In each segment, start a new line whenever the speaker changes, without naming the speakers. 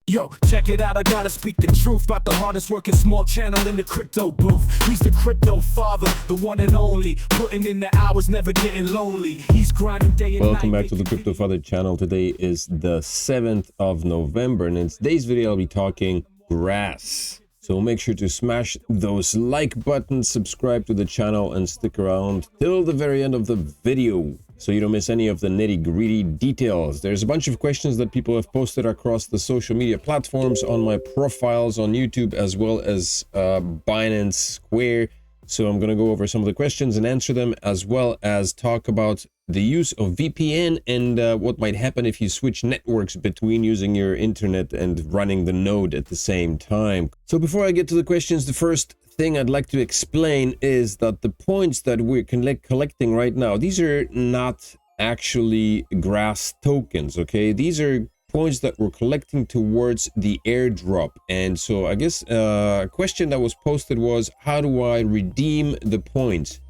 Yo, check it out, I gotta speak the truth about the hardest working small channel in the crypto booth. He's the crypto father, the one and only, putting in the hours, never getting lonely. He's grinding day and night.
Welcome back to the Crypto Father channel. Today is the 7th of November, and in today's video I'll be talking grass. So make sure to smash those like buttons, subscribe to the channel, and stick around till the very end of the video so you don't miss any of the nitty-gritty details. There's a bunch of questions that people have posted across the social media platforms, on my profiles on YouTube, as well as Binance, Square. So I'm going to go over some of the questions and answer them, as well as talk about the use of VPN and what might happen if you switch networks between using your internet and running the node at the same time. So before I get to the questions, the first thing I'd like to explain is that the points that we're collecting right now, these are not actually grass tokens, okay? These are points that we're collecting towards the airdrop. And so I guess a question that was posted was, how do I redeem the points?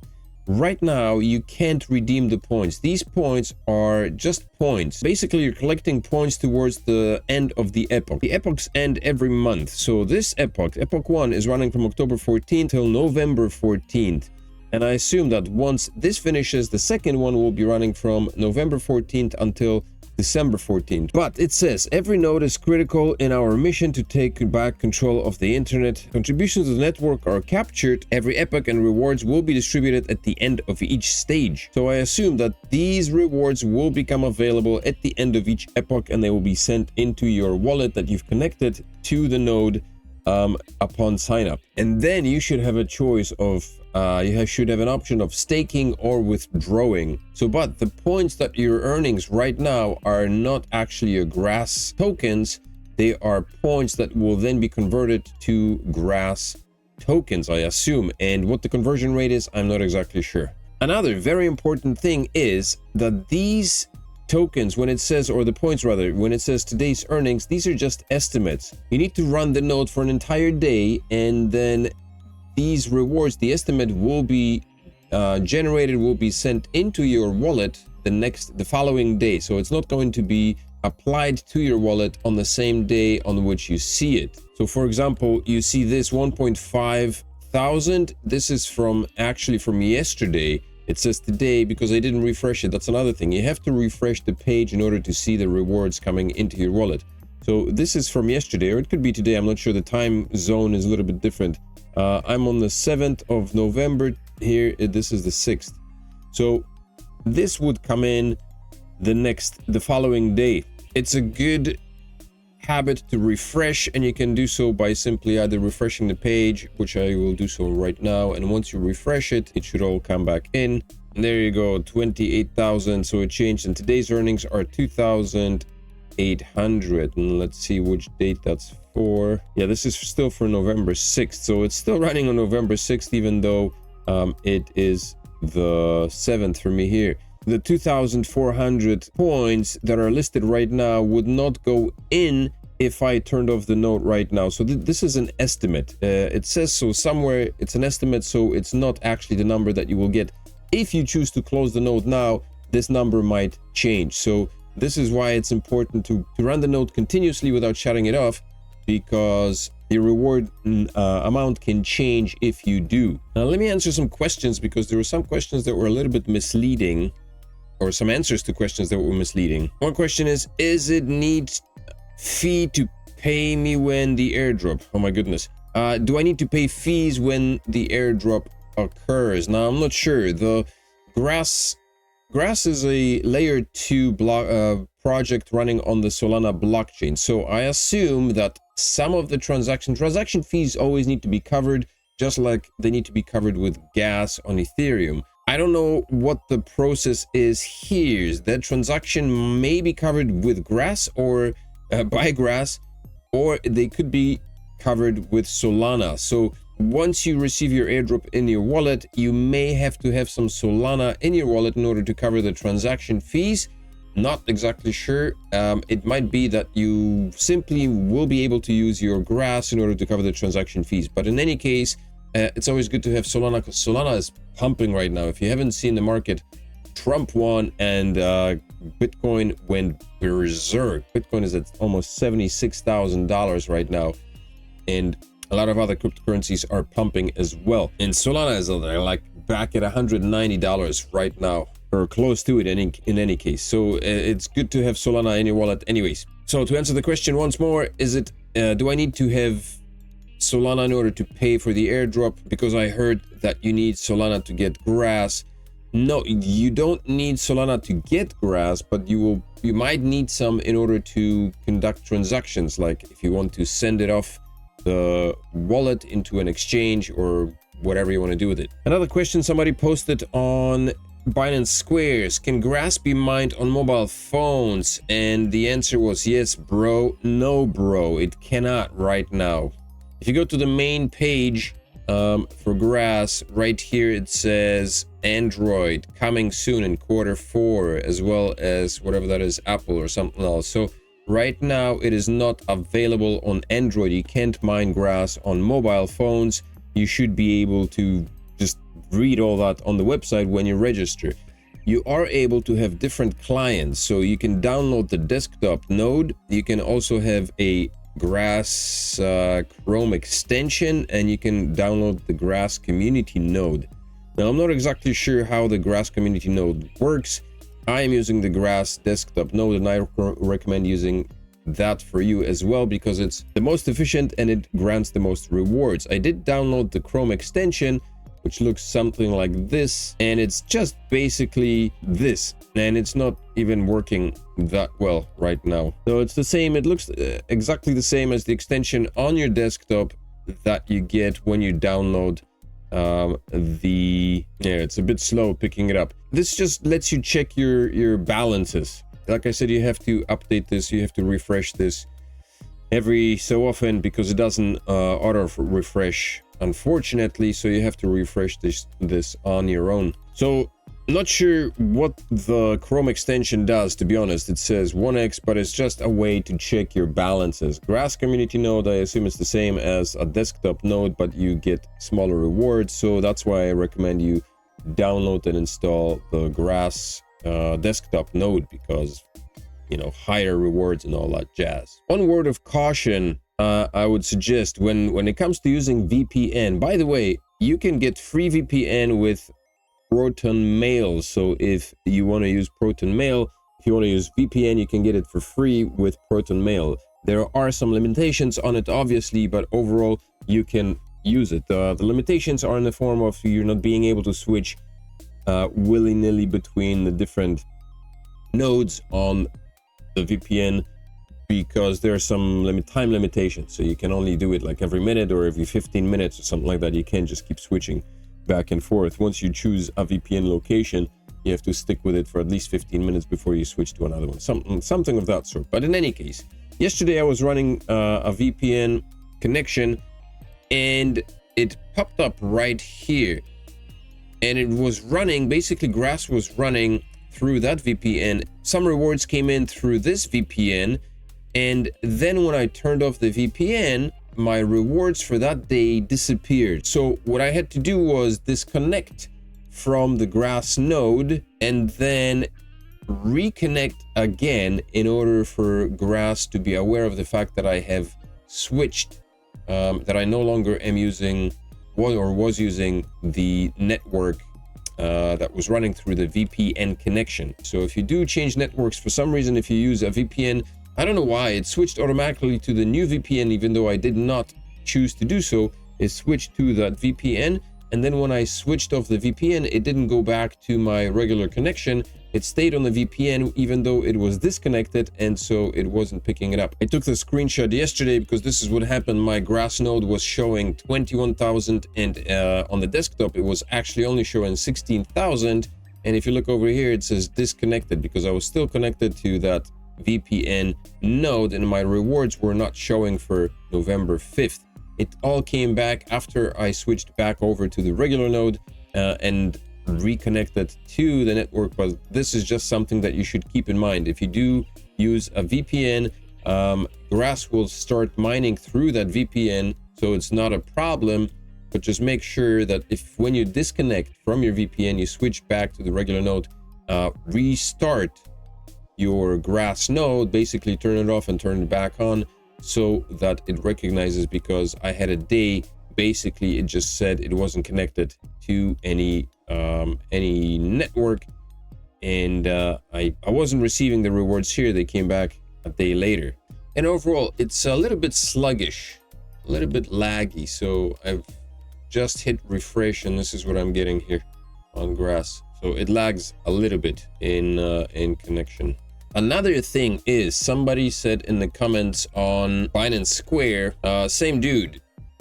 Right now, you can't redeem the points. These points are just points. Basically, you're collecting points towards the end of the epoch. The epochs end every month. So this epoch, Epoch 1, is running from October 14th till November 14th. And I assume that once this finishes, the second one will be running from November 14th until December 14th. But it says, every node is critical in our mission to take back control of the internet. Contributions to the network are captured every epoch, and rewards will be distributed at the end of each stage. So I assume that these rewards will become available at the end of each epoch, and they will be sent into your wallet that you've connected to the node upon sign up. And then you should have a choice of you should have an option of staking or withdrawing. So but the points that you're earning right now are not actually your grass tokens. They are points that will then be converted to grass tokens, I assume. And what the conversion rate is, I'm not exactly sure. Another very important thing is that these tokens, when it says, or the points rather, when it says today's earnings, these are just estimates. You need to run the node for an entire day, and then these rewards, the estimate will be generated, will be sent into your wallet the following day. So it's not going to be applied to your wallet on the same day on which you see it. So for example, you see this 1.5 thousand. This is actually from yesterday. It says today because I didn't refresh it. That's another thing. You have to refresh the page in order to see the rewards coming into your wallet. So this is from yesterday, or it could be today. I'm not sure. The time zone is a little bit different. I'm on the 7th of November here. This is the 6th. So this would come in the following day. It's a good habit to refresh, and you can do so by simply either refreshing the page, which I will do so right now, and once you refresh it, it should all come back in. And there you go, 28,000. So it changed, and today's earnings are 2,800. And let's see which date that's for. Yeah, this is still for November 6th, so it's still running on November 6th, even though it is the 7th for me here. The 2,400 points that are listed right now would not go in if I turned off the node right now. So this is an estimate. It says so somewhere, it's an estimate, so it's not actually the number that you will get. If you choose to close the node now, this number might change. So this is why it's important to run the node continuously without shutting it off, because the reward amount can change if you do. Now let me answer some questions, because there were some questions that were a little bit misleading, or some answers to questions that were misleading. One question is it need fee to pay me when the airdrop? Oh my goodness. Do I need to pay fees when the airdrop occurs? Now I'm not sure. The grass is a layer 2 project running on the Solana blockchain. So I assume that some of the transaction fees always need to be covered, just like they need to be covered with gas on Ethereum. I don't know what the process is here. That transaction may be covered with grass or by grass, or they could be covered with Solana. So once you receive your airdrop in your wallet, you may have to have some Solana in your wallet in order to cover the transaction fees. Not exactly sure. It might be that you simply will be able to use your grass in order to cover the transaction fees. But in any case, it's always good to have Solana, because Solana is pumping right now. If you haven't seen the market, Trump won, and Bitcoin went berserk. Bitcoin is at almost $76,000 right now, and a lot of other cryptocurrencies are pumping as well. And Solana is like back at $190 right now, or close to it in any case. So it's good to have Solana in your wallet anyways. So to answer the question once more, is it do I need to have Solana in order to pay for the airdrop? Because I heard that you need Solana to get grass. No, you don't need Solana to get grass, but you might need some in order to conduct transactions, like if you want to send it off the wallet into an exchange or whatever you want to do with it. Another question somebody posted on Binance Squares: can grass be mined on mobile phones? And the answer was yes, bro. No, bro, it cannot right now. If you go to the main page for grass, right here it says Android coming soon in Q4, as well as whatever that is, Apple or something else. So right now it is not available on Android. You can't mine grass on mobile phones. You should be able to just read all that on the website when you register. You are able to have different clients, so you can download the desktop node. You can also have a Grass Chrome extension, and you can download the Grass community node. Now, I'm not exactly sure how the Grass community node works. I am using the Grass desktop node, and I recommend using that for you as well, because it's the most efficient and it grants the most rewards. I did download the Chrome extension, which looks something like this, and it's just basically this, and it's not even working that well right now. So it's the same, it looks exactly the same as the extension on your desktop that you get when you download it's a bit slow picking it up. This just lets you check your balances. Like I said, you have to update this, you have to refresh this every so often, because it doesn't auto refresh, unfortunately, so you have to refresh this on your own. So not sure what the Chrome extension does, to be honest. It says 1x, but it's just a way to check your balances. Grass community node, I assume it's the same as a desktop node, but you get smaller rewards, so that's why I recommend you download and install the Grass desktop node, because higher rewards and all that jazz. One word of caution I would suggest when it comes to using VPN. By the way, you can get free VPN with Proton Mail. So if you want to use Proton Mail, if you want to use VPN, you can get it for free with Proton Mail. There are some limitations on it, obviously, but overall you can use it. The limitations are in the form of you not being able to switch willy-nilly between the different nodes on the VPN, because there are some time limitations. So you can only do it like every minute or every 15 minutes or something like that. You can't just keep switching back and forth. Once you choose a VPN location, you have to stick with it for at least 15 minutes before you switch to another one, something of that sort. But in any case, yesterday I was running a VPN connection, and it popped up right here, and it was running, basically Grass was running through that VPN. Some rewards came in through this VPN, and then when I turned off the VPN, my rewards for that day disappeared. So what I had to do was disconnect from the Grass node and then reconnect again in order for Grass to be aware of the fact that I have switched, that I no longer am using was using the network that was running through the VPN connection. So if you do change networks for some reason, if you use a VPN, I don't know why, it switched automatically to the new VPN, even though I did not choose to do so. It switched to that VPN, and then when I switched off the VPN, it didn't go back to my regular connection. It stayed on the VPN even though it was disconnected, and so it wasn't picking it up. I took the screenshot yesterday because this is what happened. My Grass node was showing 21,000, and on the desktop it was actually only showing 16,000. And if you look over here, it says disconnected, because I was still connected to that VPN node and my rewards were not showing for November 5th. It all came back after I switched back over to the regular node and reconnected to the network. But this is just something that you should keep in mind. If you do use a VPN, Grass will start mining through that VPN, so it's not a problem. But just make sure that if when you disconnect from your VPN, you switch back to the regular node, restart your Grass node, basically turn it off and turn it back on so that it recognizes, because I had a day basically it just said it wasn't connected to any network, and I wasn't receiving the rewards here. They came back a day later, and overall it's a little bit sluggish, a little bit laggy. So I've just hit refresh, and this is what I'm getting here on Grass. So it lags a little bit in connection. Another thing is, somebody said in the comments on Binance Square, same dude,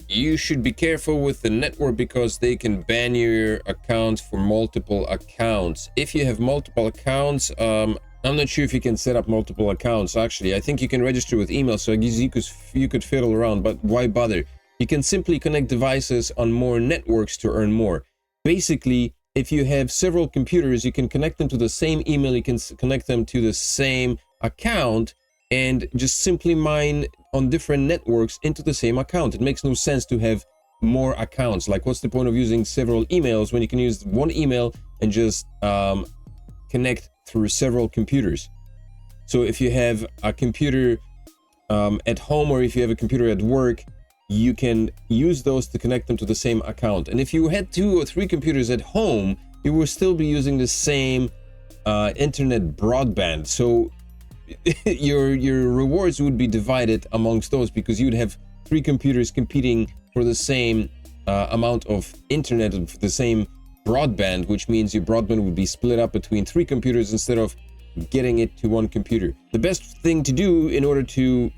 you should be careful with the network because they can ban your account for multiple accounts. If you have multiple accounts, I'm not sure if you can set up multiple accounts. Actually, I think you can register with email, so I guess you could fiddle around, but why bother? You can simply connect devices on more networks to earn more. Basically, if you have several computers, you can connect them to the same email, you can connect them to the same account, and just simply mine on different networks into the same account. It makes no sense to have more accounts. Like, what's the point of using several emails when you can use one email and just connect through several computers? So if you have a computer at home, or if you have a computer at work, you can use those to connect them to the same account. And if you had 2 or 3 computers at home, you will still be using the same internet broadband. So your rewards would be divided amongst those, because you'd have 3 computers competing for the same amount of internet, of the same broadband, which means your broadband would be split up between 3 computers instead of getting it to 1 computer. The best thing to do in order to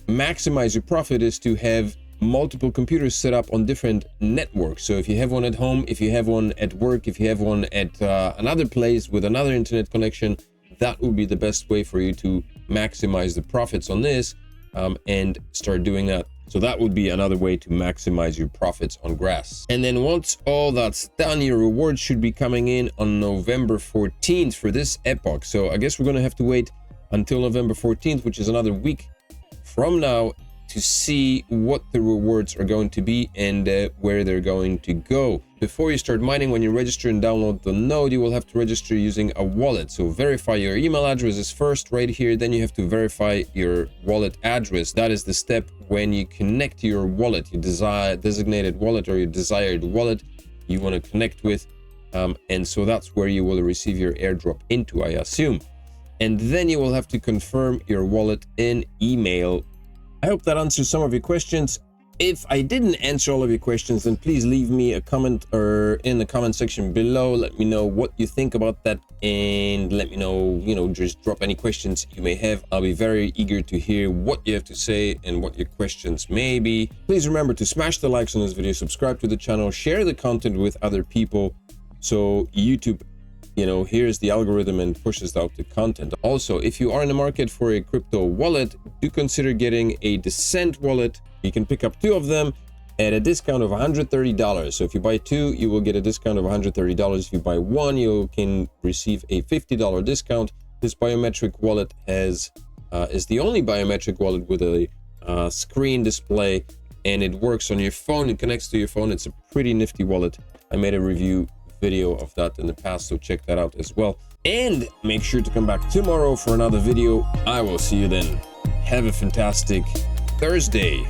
maximize your profit is to have multiple computers set up on different networks. So if you have one at home, if you have one at work, if you have one at another place with another internet connection, that would be the best way for you to maximize the profits on this, and start doing that. So that would be another way to maximize your profits on Grass. And then once all that's done, your rewards should be coming in on November 14th for this epoch. So I guess we're going to have to wait until November 14th, which is another week from now, to see what the rewards are going to be and where they're going to go. Before you start mining, when you register and download the node, you will have to register using a wallet. So verify your email address is first right here. Then you have to verify your wallet address. That is the step when you connect to your wallet, your designated wallet or your desired wallet you want to connect with. And so that's where you will receive your airdrop into, I assume. And then you will have to confirm your wallet in email. I hope that answers some of your questions. If I didn't answer all of your questions, then please leave me a comment or in the comment section below. Let me know what you think about that, and let me know, just drop any questions you may have. I'll be very eager to hear what you have to say and what your questions may be. Please remember to smash the likes on this video, subscribe to the channel, share the content with other people, so YouTube here's the algorithm and pushes out the content. Also, if you are in the market for a crypto wallet, do consider getting a Descent wallet. You can pick up 2 of them at a discount of $130. So if you buy 2, you will get a discount of $130. If you buy 1, you can receive a $50 discount. This biometric wallet is the only biometric wallet with a screen display, and it works on your phone. It connects to your phone. It's a pretty nifty wallet. I made a review video of that in the past, so check that out as well. And make sure to come back tomorrow for another video. I will see you then. Have a fantastic Thursday.